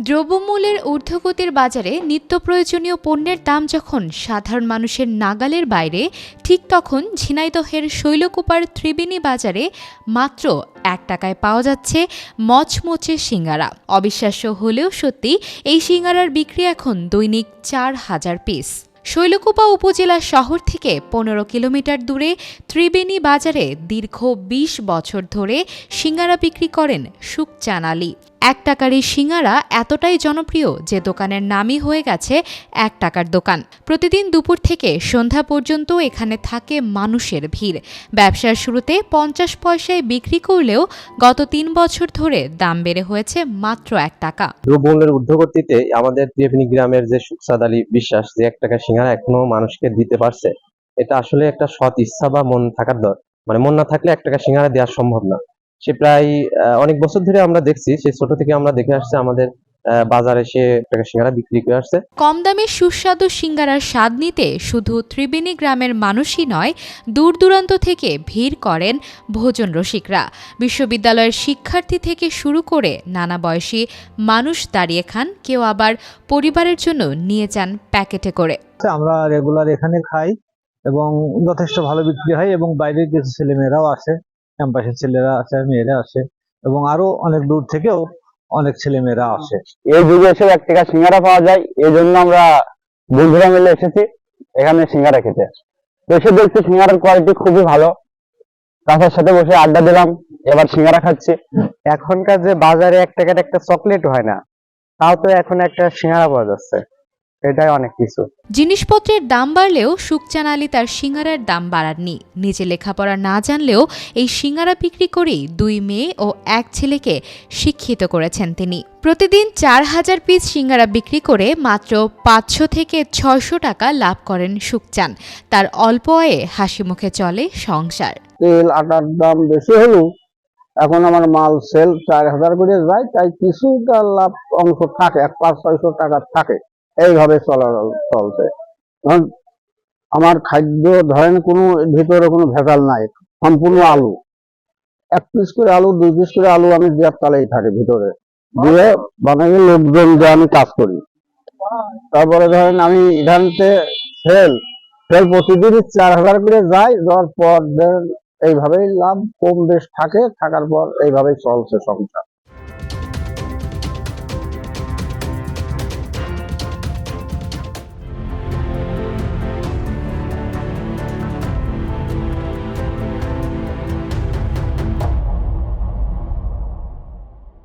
দ্রব্যমূল্যের ঊর্ধ্বগতির বাজারে নিত্য প্রয়োজনীয় পণ্যের দাম যখন সাধারণ মানুষের নাগালের বাইরে, ঠিক তখন ঝিনাইদহের শৈলকুপার ত্রিবেণী বাজারে মাত্র ৳1 পাওয়া যাচ্ছে মচমচে সিঙ্গারা। অবিশ্বাস্য হলেও সত্যি, এই সিঙ্গারার বিক্রি এখন দৈনিক ৪,০০০ পিস। শৈলকুপা উপজেলা শহর থেকে ১৫ কিলোমিটার দূরে ত্রিবেণী বাজারে দীর্ঘ ২০ বছর ধরে সিঙ্গারা বিক্রি করেন সুখচান আলী। ৳1 এই সিঙ্গারা এতটাই জনপ্রিয় যে দোকানের নামই হয়ে গেছে ৳1 দোকান। প্রতিদিন দুপুর থেকে সন্ধ্যা পর্যন্ত এখানে থাকে মানুষের ভিড়। ব্যবসার শুরুতে ৫০ পয়সায় বিক্রি করলেও গত ৩ বছর ধরে দাম বেড়ে হয়েছে মাত্র ৳1। দ্রব্যমূল্যের ঊর্ধ্বগতিতে আমাদের ত্রিবেণী গ্রামের যে সুখচাঁদ আলী বিশ্বাস যে ৳1 সিঙ্গারা এখনো মানুষকে দিতে পারছে, এটা আসলে একটা সৎ ইচ্ছা বা মন থাকার মানে মন না থাকলে ৳1 সিঙ্গারা দেওয়া সম্ভব না। সে প্রায় অনেক বছর ধরে আমরা দেখছি, সে ছোট থেকে আমরা দেখে আসছে আমাদের বাজারে সে ৳1 সিঙ্গারা বিক্রি করে আসছে। কম দামে সুস্বাদু সিঙ্গারার স্বাদ নিতে শুধু ত্রিবেণী গ্রামের মানুষই নয়, দূর দূরান্ত থেকে ভিড় করেন ভোজন রসিকরা। বিশ্ববিদ্যালয়ের শিক্ষার্থী থেকে শুরু করে নানা বয়সী মানুষ দাঁড়িয়ে খান, কেউ আবার পরিবারের জন্য নিয়ে যান প্যাকেটে করে। আমরা রেগুলার এখানে খাই এবং যথেষ্ট ভালো বিক্রি হয়, এবং বাইরের কিছু ছেলেমেয়েরাও আসে, ক্যাম্পাসের ছেলেরা আসে, মেয়েরা আসে, এবং আরো অনেক দূর থেকেও অনেক ছেলেমেয়েরা আসে। এই যুগে এসে ৳1 সিঙ্গারা পাওয়া যায়, এই জন্য আমরা বন্ধুরা মিলে এসেছি এখানে সিঙ্গারা খেতে। তো এসে দেখছি সিঙ্গারার কোয়ালিটি খুবই ভালো, তাদের সাথে বসে আড্ডা দিলাম, এবার সিঙ্গারা খাচ্ছি। এখনকার যে বাজারে ৳1 একটা চকলেট হয় না, তাও তো এখন একটা সিঙ্গারা পাওয়া যাচ্ছে, এটাই অনেক কিছু। জিনিসপত্রের দাম বাড়লেও সুখচান আলী তার সিঙ্গারার দাম বাড়াননি। নিজে লেখাপড়া না জানলেও এই সিঙ্গারা বিক্রি করেই 2 মেয়ে ও 1 ছেলেকে শিক্ষিত করেছেন তিনি। প্রতিদিন ৪,০০০ পিস সিঙ্গারা বিক্রি করে মাত্র ৫০০ থেকে ৬০০ টাকা লাভ করেন সুখচান। তার অল্প আয়ে হাসি মুখে চলে সংসার। তেল আটার দাম বেশি হলেও এখন আমার মাল সেল ৪,০০০ করে যায়, তাই কিছুটা লাভ অংশ থাকে, ৫০০-৬০০ টাকা থাকে, এইভাবে চলছে। আমার খাদ্য ধরেন কোনো ভিতরে কোনো ভেজাল নাই, সম্পূর্ণ আলু, 1 পিস করে আলু 2 পিস করে আলু আমি দেওয়ার তালেই থাকে ভিতরে দিয়ে বানাই লোকজন দিয়ে আমি কাজ করি। তারপরে ধরেন আমি এখানতে সেল প্রতিদিন ৪,০০০ করে যায়, যাওয়ার পর এইভাবেই লাভ কম বেশ থাকে, থাকার পর এইভাবেই চলছে সংসার।